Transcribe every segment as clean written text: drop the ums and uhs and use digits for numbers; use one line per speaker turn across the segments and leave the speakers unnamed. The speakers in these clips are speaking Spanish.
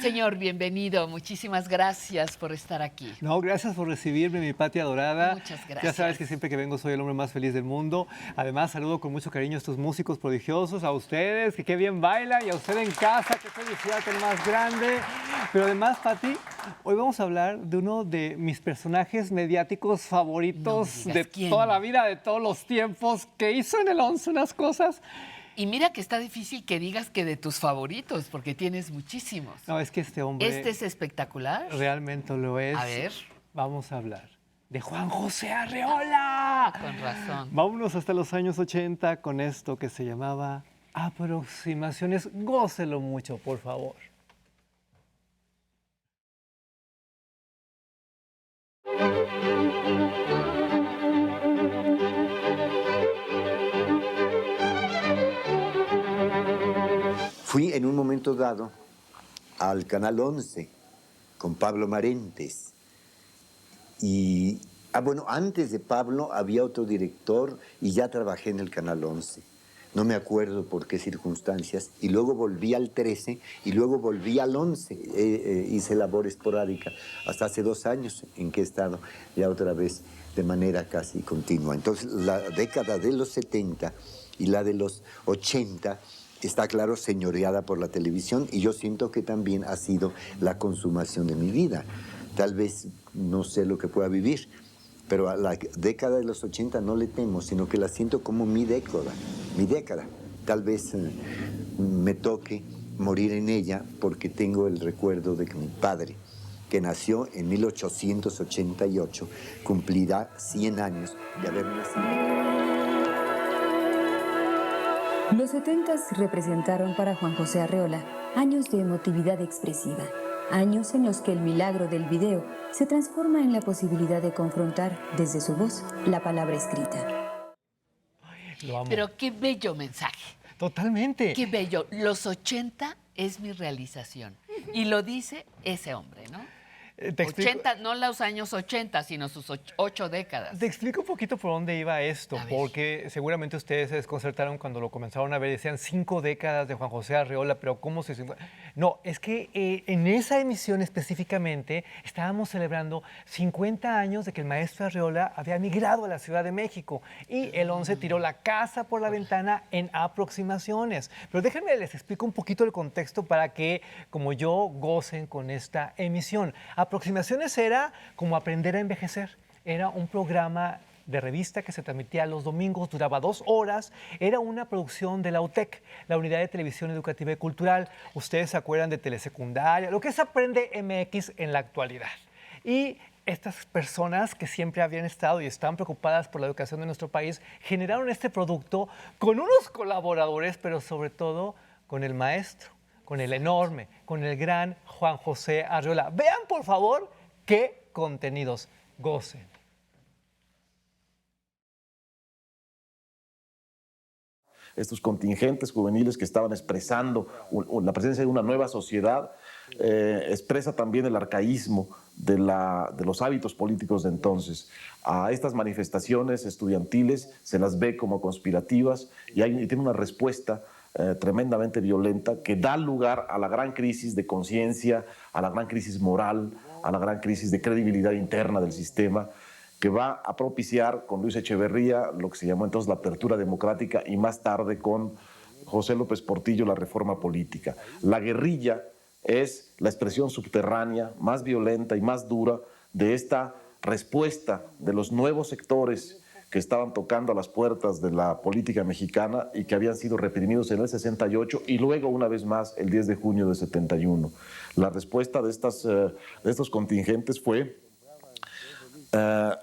Señor, bienvenido. Muchísimas gracias por estar aquí.
No, gracias por recibirme, mi patria adorada.
Muchas gracias.
Ya sabes que siempre que vengo soy el hombre más feliz del mundo. Además, saludo con mucho cariño a estos músicos prodigiosos, a ustedes, que qué bien bailan, y a usted en casa, qué felicidad tan más grande. Pero además, Pati, hoy vamos a hablar de uno de mis personajes mediáticos favoritos de toda la vida, de todos los tiempos, que hizo en el 11 unas cosas.
Y mira que está difícil que digas que de tus favoritos, porque tienes muchísimos.
No, es que este hombre...
Este es espectacular.
Realmente lo es.
A ver.
Vamos a hablar de Juan José Arreola.
Con razón.
Vámonos hasta los años 80 con esto que se llamaba Aproximaciones. Gócelo mucho, por favor.
Fui en un momento dado al Canal 11 con Pablo Marentes. Y, bueno, antes de Pablo había otro director y ya trabajé en el Canal 11. No me acuerdo por qué circunstancias. Y luego volví al 13 y luego volví al 11. Hice labor esporádica hasta hace 2 años en que he estado ya otra vez de manera casi continua. Entonces, la década de los 70 y la de los 80 está claro señoreada por la televisión, y yo siento que también ha sido la consumación de mi vida. Tal vez no sé lo que pueda vivir, pero a la década de los 80 no le temo, sino que la siento como mi década, mi década. Tal vez me toque morir en ella porque tengo el recuerdo de que mi padre, que nació en 1888, cumplirá 100 años de haber nacido.
Los 70s representaron para Juan José Arreola años de emotividad expresiva, años en los que el milagro del video se transforma en la posibilidad de confrontar desde su voz la palabra escrita.
Lo amo.
Pero qué bello mensaje.
Totalmente.
Qué bello. Los 80 es mi realización. Y lo dice ese hombre, ¿no?
Te explico,
80, no los años 80, sino sus 8 décadas.
te explico un poquito por dónde iba esto,
A ver.
porque seguramente ustedes se desconcertaron cuando lo comenzaron a ver. Decían 5 décadas de Juan José Arreola, pero ¿cómo se...? No, es que en esa emisión específicamente estábamos celebrando 50 años de que el maestro Arreola había migrado a la Ciudad de México y el 11 tiró la casa por la ventana en Aproximaciones. Pero déjenme les explico un poquito el contexto para que, como yo, gocen con esta emisión. Aproximaciones era como aprender a envejecer. Era un programa de revista que se transmitía los domingos, duraba 2 horas. Era una producción de la UTEC, la Unidad de Televisión Educativa y Cultural. Ustedes se acuerdan de Telesecundaria, lo que es Aprende MX en la actualidad. Y estas personas que siempre habían estado y están preocupadas por la educación de nuestro país, generaron este producto con unos colaboradores, pero sobre todo con el maestro, con el enorme, con el gran Juan José Arreola. Vean, por favor, qué contenidos. Gocen.
Estos contingentes juveniles que estaban expresando la presencia de una nueva sociedad, expresa también el arcaísmo de los hábitos políticos de entonces. A estas manifestaciones estudiantiles se las ve como conspirativas y tiene una respuesta tremendamente violenta que da lugar a la gran crisis de conciencia, a la gran crisis moral, a la gran crisis de credibilidad interna del sistema, que va a propiciar con Luis Echeverría lo que se llamó entonces la apertura democrática y más tarde con José López Portillo la reforma política. La guerrilla es la expresión subterránea más violenta y más dura de esta respuesta de los nuevos sectores que estaban tocando a las puertas de la política mexicana y que habían sido reprimidos en el 68 y luego una vez más el 10 de junio de 71. La respuesta de estos contingentes fue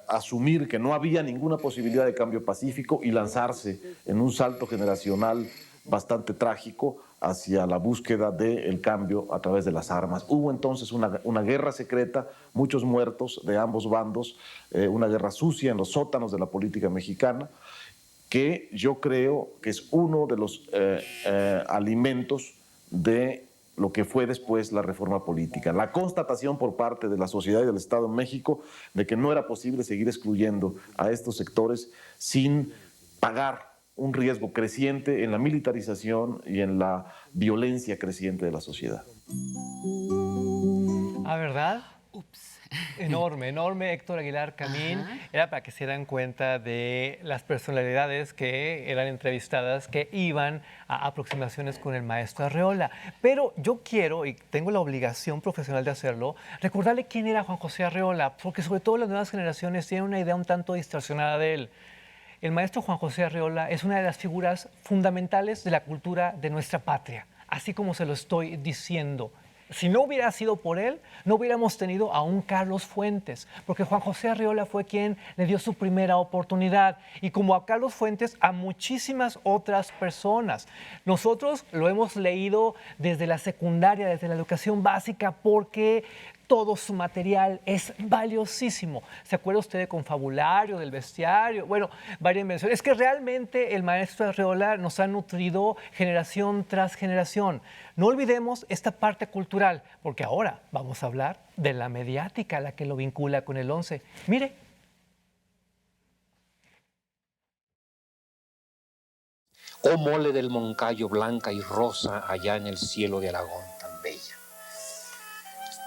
asumir que no había ninguna posibilidad de cambio pacífico y lanzarse en un salto generacional bastante trágico hacia la búsqueda del cambio a través de las armas. Hubo entonces una guerra secreta, muchos muertos de ambos bandos, una guerra sucia en los sótanos de la política mexicana, que yo creo que es uno de los alimentos de lo que fue después la reforma política. La constatación por parte de la sociedad y del Estado en México de que no era posible seguir excluyendo a estos sectores sin pagar un riesgo creciente en la militarización y en la violencia creciente de la sociedad.
Ah, ¿verdad?
Ups.
Enorme, enorme, Héctor Aguilar Camín.
Ajá.
Era para que se dan cuenta de las personalidades que eran entrevistadas, que iban a aproximaciones con el maestro Arreola. Pero yo quiero, y tengo la obligación profesional de hacerlo, recordarle quién era Juan José Arreola, porque sobre todo las nuevas generaciones tienen una idea un tanto distorsionada de él. El maestro Juan José Arreola es una de las figuras fundamentales de la cultura de nuestra patria, así como se lo estoy diciendo. Si no hubiera sido por él, no hubiéramos tenido a un Carlos Fuentes, porque Juan José Arreola fue quien le dio su primera oportunidad, y como a Carlos Fuentes, a muchísimas otras personas. Nosotros lo hemos leído desde la secundaria, desde la educación básica, porque todo su material es valiosísimo. ¿Se acuerda usted de Confabulario, del Bestiario? Bueno, varias invenciones. Es que realmente el maestro Arreola nos ha nutrido generación tras generación. No olvidemos esta parte cultural, porque ahora vamos a hablar de la mediática, la que lo vincula con el 11. Mire.
Oh mole del Moncayo, blanca y rosa, allá en el cielo de Aragón, tan bella.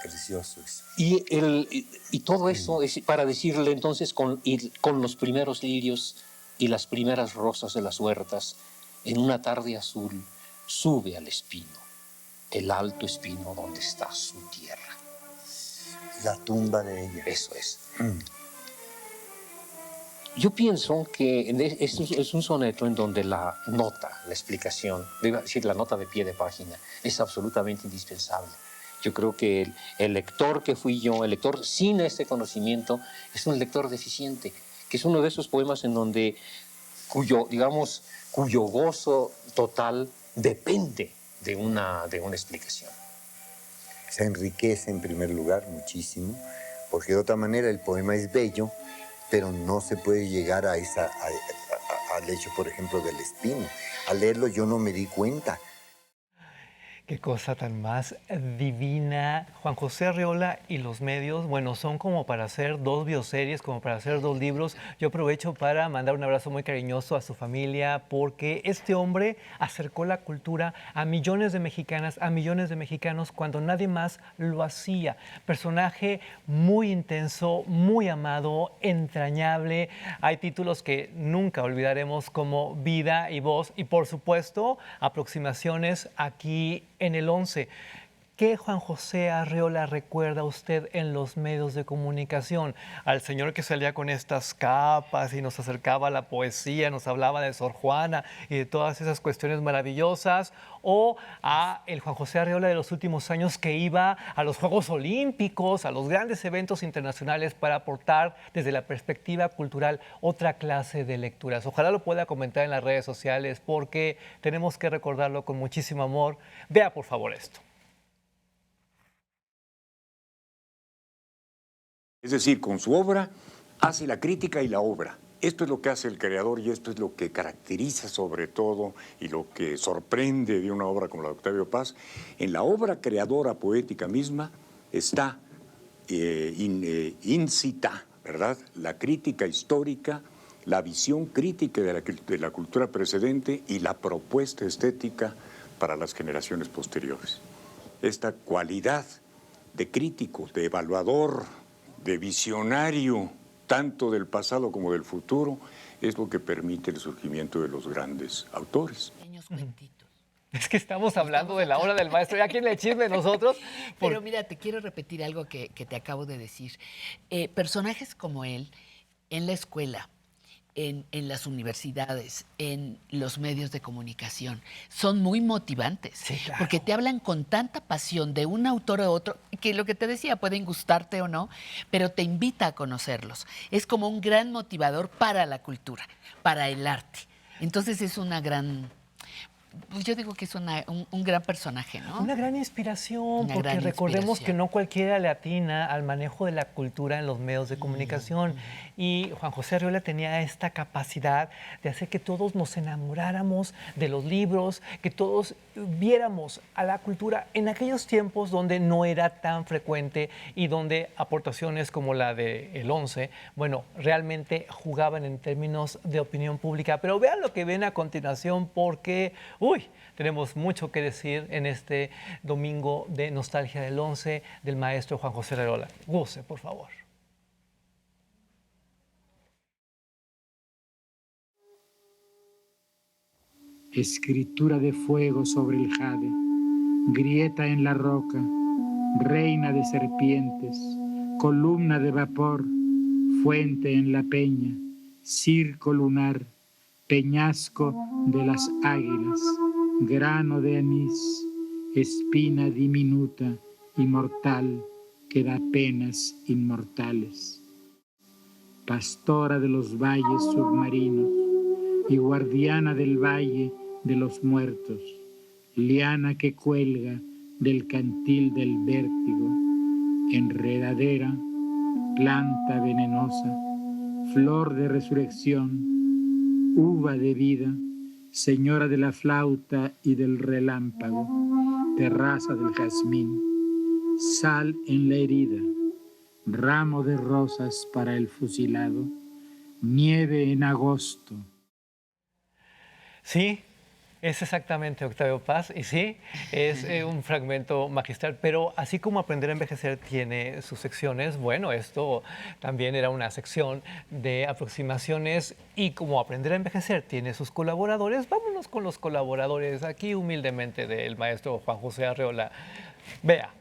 Precioso eso.
Y todo eso es para decirle entonces con los primeros lirios y las primeras rosas de las huertas, en una tarde azul, sube al espino, el alto espino donde está su tierra.
La tumba de ella.
Eso es. Yo pienso que es un soneto en donde la nota, la explicación, iba a decir la nota de pie de página, es absolutamente indispensable. Yo creo que el lector que fui yo, el lector sin este conocimiento, es un lector deficiente, que es uno de esos poemas en donde cuyo gozo total depende de una explicación.
Se enriquece en primer lugar muchísimo, porque de otra manera el poema es bello, pero no se puede llegar al hecho, por ejemplo, del espino. Al leerlo yo no me di cuenta.
Qué cosa tan más divina. Juan José Arreola y los medios, bueno, son como para hacer 2 bioseries, como para hacer 2 libros. Yo aprovecho para mandar un abrazo muy cariñoso a su familia, porque este hombre acercó la cultura a millones de mexicanas, a millones de mexicanos, cuando nadie más lo hacía. Personaje muy intenso, muy amado, entrañable. Hay títulos que nunca olvidaremos, como Vida y Voz, y por supuesto, aproximaciones aquí en el 11. ¿Qué Juan José Arreola recuerda usted en los medios de comunicación? ¿Al señor que salía con estas capas y nos acercaba a la poesía, nos hablaba de Sor Juana y de todas esas cuestiones maravillosas? ¿O a el Juan José Arreola de los últimos años, que iba a los Juegos Olímpicos, a los grandes eventos internacionales, para aportar desde la perspectiva cultural otra clase de lecturas? Ojalá lo pueda comentar en las redes sociales, porque tenemos que recordarlo con muchísimo amor. Vea por favor esto.
Es decir, con su obra hace la crítica y la obra. Esto es lo que hace el creador y esto es lo que caracteriza sobre todo y lo que sorprende de una obra como la de Octavio Paz. En la obra creadora poética misma está incita, ¿verdad?, la crítica histórica, la visión crítica de la cultura precedente y la propuesta estética para las generaciones posteriores. Esta cualidad de crítico, de evaluador, de visionario, tanto del pasado como del futuro, es lo que permite el surgimiento de los grandes autores.
Pequeños cuentitos.
Es que estamos hablando de la obra del maestro. ¿Ya quién le chisme nosotros?
Pero mira, te quiero repetir algo que te acabo de decir. Personajes como él, en la escuela, en las universidades, en los medios de comunicación, son muy motivantes.
Sí, claro.
Porque te hablan con tanta pasión de un autor a otro, que lo que te decía, pueden gustarte o no, pero te invita a conocerlos. Es como un gran motivador para la cultura, para el arte. Entonces es una gran... Pues yo digo que es un gran personaje, ¿no?
Una gran inspiración,
Una
porque
gran
recordemos
inspiración.
que no cualquiera le atina al manejo de la cultura en los medios de comunicación. Y Juan José Arreola tenía esta capacidad de hacer que todos nos enamoráramos de los libros, que todos viéramos a la cultura en aquellos tiempos donde no era tan frecuente y donde aportaciones como la de El 11, bueno, realmente jugaban en términos de opinión pública. Pero vean lo que ven a continuación, porque Uy, tenemos mucho que decir en este domingo de Nostalgia del 11 del maestro Juan José Arreola. Goce, por favor.
Escritura de fuego sobre el jade, grieta en la roca, reina de serpientes, columna de vapor, fuente en la peña, circo lunar, peñasco de las águilas, grano de anís, espina diminuta, inmortal, que da penas inmortales. Pastora de los valles submarinos y guardiana del valle de los muertos, liana que cuelga del cantil del vértigo, enredadera, planta venenosa, flor de resurrección, uva de vida, señora de la flauta y del relámpago, terraza del jazmín, sal en la herida, ramo de rosas para el fusilado, nieve en agosto.
Sí, es exactamente Octavio Paz y sí, es un fragmento magistral, pero así como Aprender a Envejecer tiene sus secciones, bueno, esto también era una sección de aproximaciones y como Aprender a Envejecer tiene sus colaboradores, vámonos con los colaboradores aquí humildemente del maestro Juan José Arreola. Vea.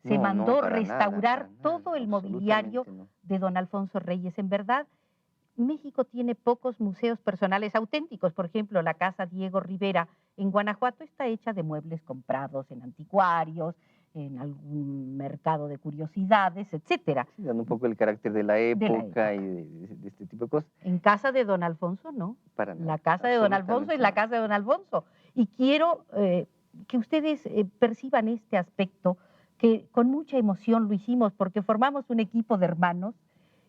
Se mandó restaurar todo el mobiliario de don Alfonso Reyes. En verdad, México tiene pocos museos personales auténticos. Por ejemplo, la Casa Diego Rivera en Guanajuato está hecha de muebles comprados en anticuarios, en algún mercado de curiosidades, etcétera.
Sí, dando un poco el carácter de la época y de este tipo de cosas.
En casa de don Alfonso, no.
Para nada,
la casa de don Alfonso es la casa de don Alfonso. Y quiero que ustedes perciban este aspecto, que con mucha emoción lo hicimos, porque formamos un equipo de hermanos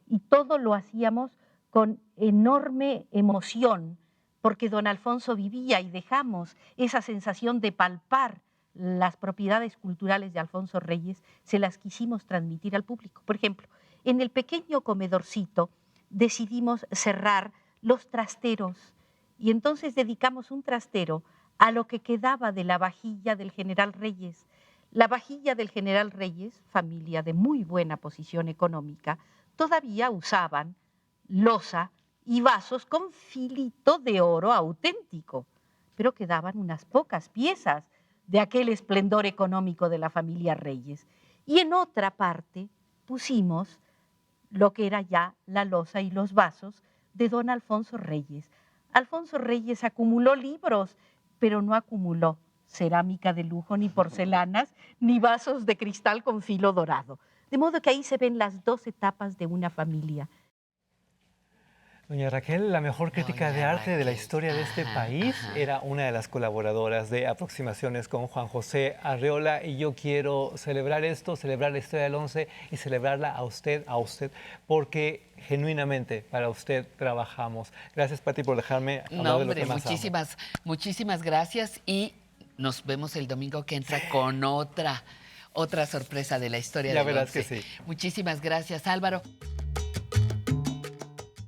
y todo lo hacíamos con enorme emoción, porque don Alfonso vivía y dejamos esa sensación de palpar las propiedades culturales de Alfonso Reyes, se las quisimos transmitir al público. Por ejemplo, en el pequeño comedorcito decidimos cerrar los trasteros y entonces dedicamos un trastero a lo que quedaba de la vajilla del general Reyes. La vajilla del general Reyes, familia de muy buena posición económica, todavía usaban loza y vasos con filito de oro auténtico, pero quedaban unas pocas piezas de aquel esplendor económico de la familia Reyes. Y en otra parte pusimos lo que era ya la loza y los vasos de don Alfonso Reyes. Alfonso Reyes acumuló libros, pero no acumuló cerámica de lujo, ni porcelanas, ni vasos de cristal con filo dorado. De modo que ahí se ven las dos etapas de una familia.
Doña Raquel, la mejor crítica de arte de la historia de este país, era una de las colaboradoras de Aproximaciones con Juan José Arreola, y yo quiero celebrar esto, celebrar la historia del 11 y celebrarla a usted, porque genuinamente para usted trabajamos. Gracias, Pati, por dejarme hablar de lo que más amo.
Muchísimas gracias y nos vemos el domingo que entra con otra sorpresa de la historia del 11.
Ya verás que sí.
Muchísimas gracias, Álvaro.